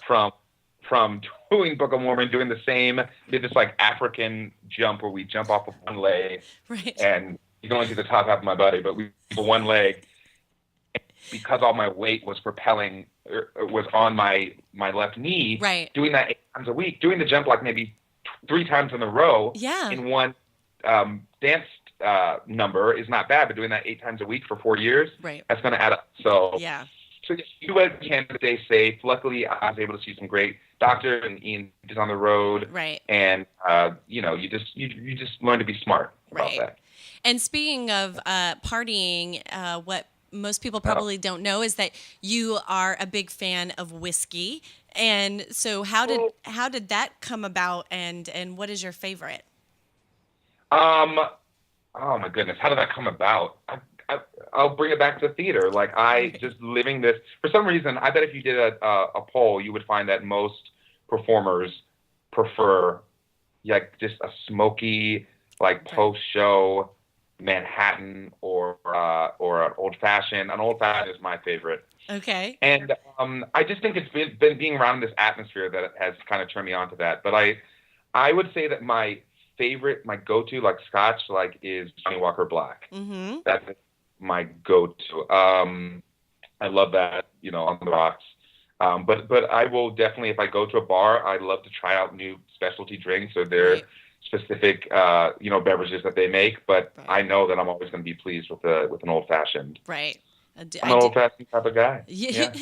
from doing Book of Mormon, doing the same, did this like African jump where we jump off of one leg right. and you can only see the top half of my body, but we for one leg because all my weight was propelling was on my left knee. Right. Doing that 8 times a week, doing the jump like maybe 3 times in a row Yeah. in one dance number is not bad, but doing that 8 times a week for 4 years, Right. that's going to add up. So Yeah. just do what you can to stay safe. Luckily, I was able to see some great doctors, and Ian is on the road, Right. and you just learn to be smart about Right. that. And speaking of partying, what most people probably don't know is that you are a big fan of whiskey. And so how did that come about, and what is your favorite? Um, oh my goodness, how did that come about? I'll bring it back to theater. Like I Right. just living this for some reason. I bet if you did a poll, you would find that most performers prefer like just a smoky like Right. post show Manhattan or an old fashioned. An old fashioned is my favorite. Okay. And I just think it's been being around this atmosphere that has kind of turned me on to that. But I would say that my favorite, my go-to, like Scotch, like is Johnny Walker Black. Mm-hmm. That's my go-to. I love that, on the rocks. But I will definitely, if I go to a bar, I love to try out new specialty drinks or their Right. specific, beverages that they make. But Right. I know that I'm always going to be pleased with an old-fashioned. Right. I'm an old-fashioned type of guy. You, Yeah.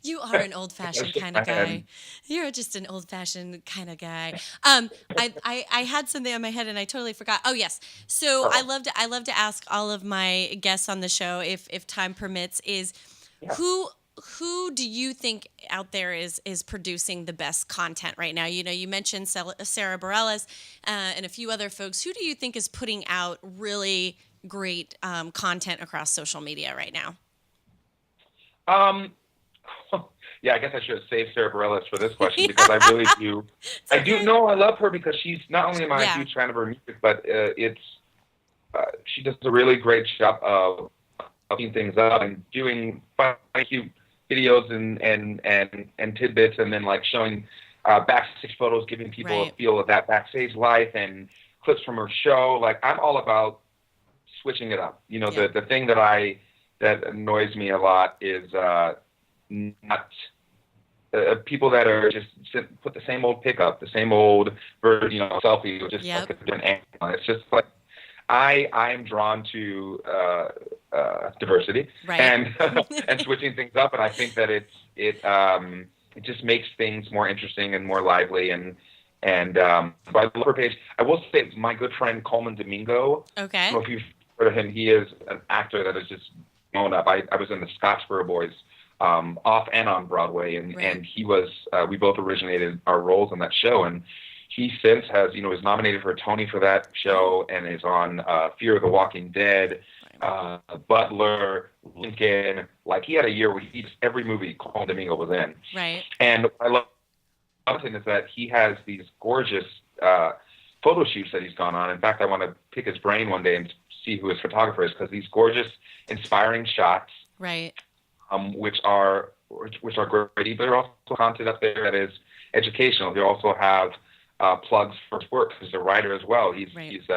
you are an That's old-fashioned just kind my of guy. head. You're just an old-fashioned kind of guy. I had something on my head and I totally forgot. Oh yes. So Oh, I love to ask all of my guests on the show, if time permits, is yeah. who who do you think out there is producing the best content right now? You mentioned Sarah Bareilles and a few other folks. Who do you think is putting out really great content across social media right now? Um, yeah, I guess I should have saved Sarah Bareilles for this question because I really do. It's I do okay. know I love her because she's not only am I a Yeah. huge fan of her music, but she does a really great job of hooking things up and doing fun, cute videos and tidbits, and then like showing backstage photos, giving people a Right. feel of that backstage life and clips from her show. Like I'm all about switching it up. Yep. The thing that annoys me a lot is not people that are just put the same old pickup, the same old selfie, or just Yep. like a different angle. It's just like I'm drawn to diversity Right. and and switching things up, and I think that it just makes things more interesting and more lively and so I love her page. I will say my good friend Coleman Domingo. I don't Okay. know if you've heard of him. He is an actor that has just blown up. I was in the Scottsboro Boys off and on Broadway, and Right. he was we both originated our roles on that show, and he since has was nominated for a Tony for that show and is on Fear of the Walking Dead, Butler, Lincoln. Like he had a year where he just every movie Colin Domingo was in, Right. and what I love about him is that he has these gorgeous photo shoots that he's gone on. In fact, I want to pick his brain one day and see who his photographer is because these gorgeous, inspiring shots, Right. which are great. But there are also content up there that is educational. They also have plugs for his work. He's a writer as well. He's Right. he's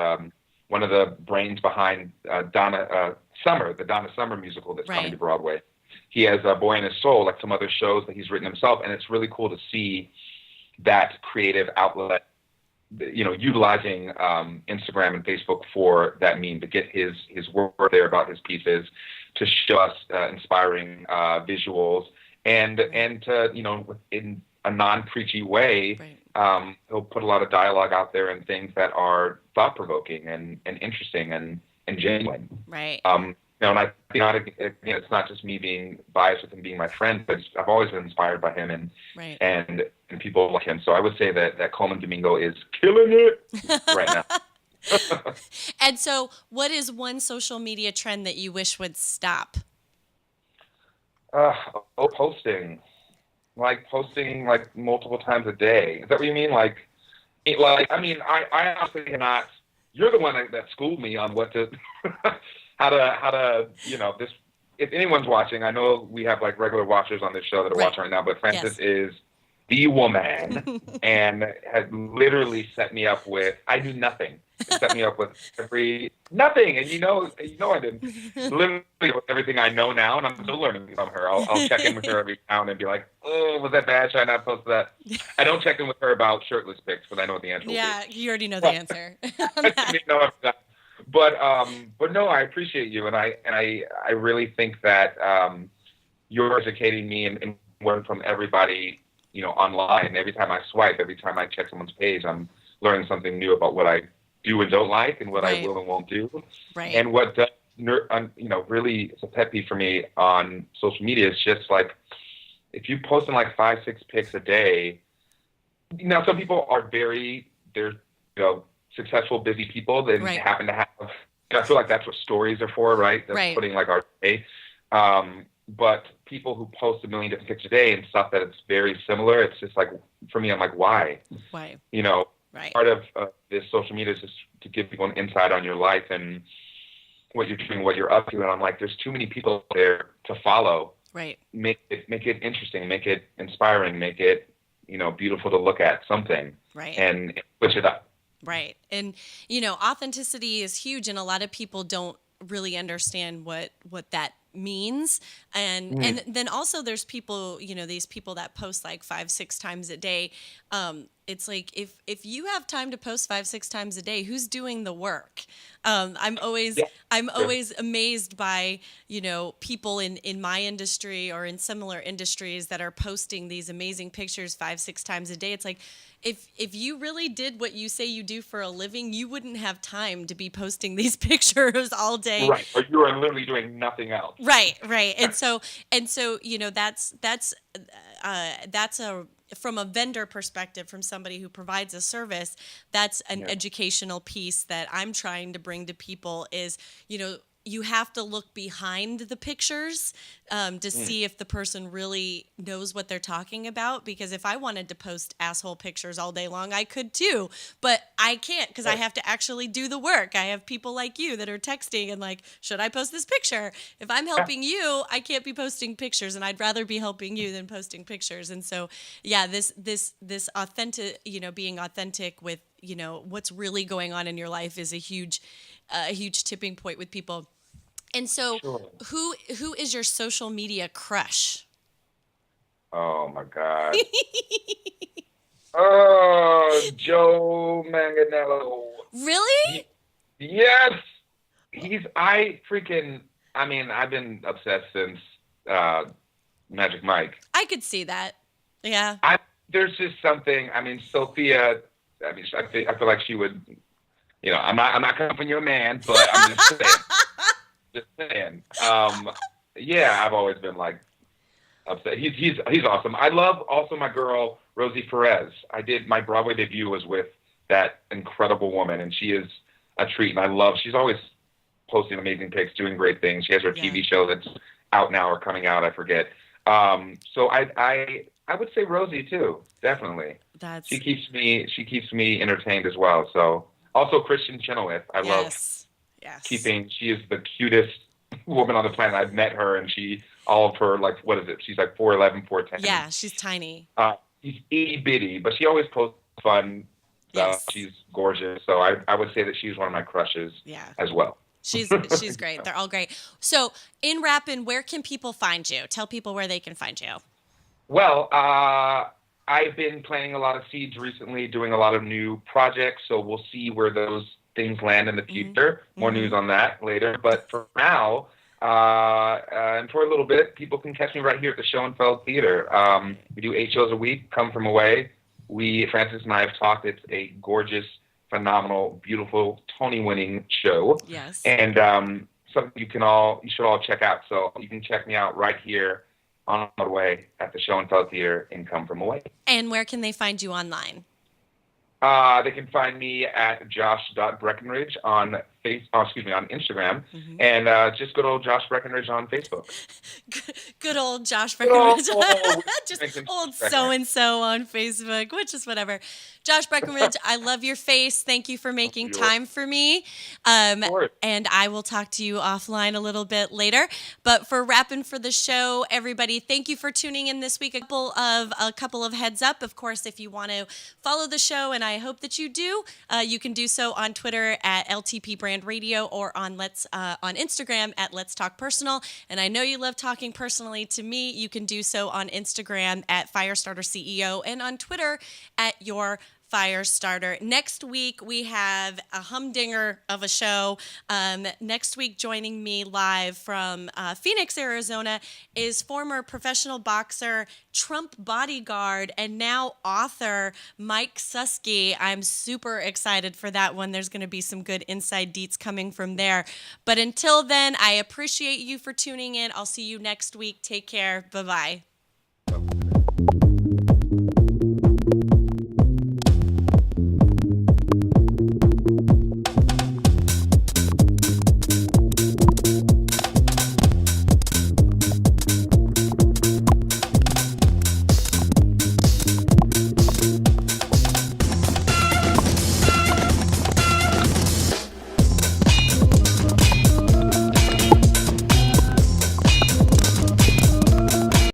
one of the brains behind Donna Summer, the Donna Summer musical that's coming Right. to Broadway. He has a Boy in His Soul, like some other shows that he's written himself, and it's really cool to see that creative outlet, utilizing Instagram and Facebook for that mean to get his work there about his pieces, to show us inspiring visuals, and to in a non-preachy way, Right. he'll put a lot of dialogue out there and things that are thought-provoking and interesting and genuine. Right. And I think it's not just me being biased with him being my friend, but I've always been inspired by him Right. and people like him. So I would say that Coleman Domingo is killing it right now. And so, what is one social media trend that you wish would stop? Uh, posting like multiple times a day. Is that what you mean? I mean, I honestly cannot. You're the one that schooled me on what to, how to, this. If anyone's watching, I know we have like regular watchers on this show that are Right. watching right now, but Frances Yes. is the woman and has literally set me up with. I do nothing. It set me up with nothing, and I didn't. Literally with everything I know now, and I'm still learning from her. I'll check in with her every now and then and be like, "Oh, was that bad? Should I not post that?" I don't check in with her about shirtless pics, but I know what the answer will be. Yeah, you already know the answer. But no, I appreciate you, and I really think that you're educating me and learn from everybody, online. Every time I swipe, every time I check someone's page, I'm learning something new about what I do and don't like, and what I will and won't do, and what does, really is a pet peeve for me on social media is just like if you post in like 5-6 pics a day. Now, some people are they're successful, busy people that happen to have. I feel like that's what stories are for, right? That's putting like our day. But people who post 1 million different pictures a day and stuff that it's very similar, it's just like, for me, I'm like, why? Why? Part of this social media is just to give people an insight on your life and what you're doing, what you're up to. And I'm like, there's too many people there to follow. Right. Make it interesting, make it inspiring, make it, beautiful to look at, something. Right. And switch it up. Right. And, authenticity is huge, and a lot of people don't really understand what that means. And then also there's people, these people that post like 5-6 times a day. It's like, if you have time to post 5-6 times a day, who's doing the work? I'm always amazed by, people in my industry or in similar industries that are posting these amazing pictures 5-6 times a day. It's like, if you really did what you say you do for a living, you wouldn't have time to be posting these pictures all day. Right. Or you are literally doing nothing else. Right. And so, that's from a vendor perspective, from somebody who provides a service, that's an educational piece that I'm trying to bring to people is, you have to look behind the pictures to see if the person really knows what they're talking about. Because if I wanted to post asshole pictures all day long, I could too. But I can't because I have to actually do the work. I have people like you that are texting and like, should I post this picture? If I'm helping you, I can't be posting pictures, and I'd rather be helping you than posting pictures. And so, this authentic, being authentic with, what's really going on in your life is a huge tipping point with people. And so, who is your social media crush? Oh my God. Oh, Joe Manganiello. Really? Yes. I've been obsessed since Magic Mike. I could see that. Yeah. There's just something. Sophia. I feel like she would. I'm not coming for your man, but I'm just saying. I've always been like upset. He's awesome. I love also my girl Rosie Perez. My Broadway debut was with that incredible woman, and she is a treat. And she's always posting amazing pics, doing great things. She has her TV show that's out now or coming out. I forget. So I would say Rosie too, definitely. She keeps me entertained as well. So also Kristen Chenoweth. I love keeping. She is the cutest woman on the planet. I've met her, and all of her, like, what is it? She's like 4'11", 4'10". Yeah, she's tiny. She's itty bitty, but she always posts fun stuff. She's gorgeous. So I would say that she's one of my crushes as well. She's great. They're all great. So in Rappin', where can people find you? Tell people where they can find you. Well, I've been planting a lot of seeds recently, doing a lot of new projects. So we'll see where those things land in the future. More news on that later. But for now, and for a little bit, people can catch me right here at the Schoenfeld Theater. We do 8 shows a week, come from away. Frances and I have talked. It's a gorgeous, phenomenal, beautiful, Tony-winning show. Yes. And something you should all check out. So you can check me out right here on Broadway at the Show and Tell Theater in Come From Away. And where can they find you online? They can find me at josh.breckenridge on on Instagram, and just good old Josh Breckenridge on Facebook. Good old Josh Breckenridge. Oh, just old so-and-so on Facebook, which is whatever. Josh Breckenridge, I love your face. Thank you for making time for me. And I will talk to you offline a little bit later. But for wrapping for the show, everybody, thank you for tuning in this week. A couple of heads up. Of course, if you want to follow the show, and I hope that you do, you can do so on Twitter at LTP Brand Radio or on Instagram at Let's Talk Personal. And I know you love talking personally to me. You can do so on Instagram at Firestarter CEO and on Twitter at Your Firestarter. Next week, we have a humdinger of a show. Next week, joining me live from Phoenix, Arizona, is former professional boxer, Trump bodyguard, and now author Mike Susky. I'm super excited for that one. There's going to be some good inside deets coming from there. But until then, I appreciate you for tuning in. I'll see you next week. Take care. Bye-bye.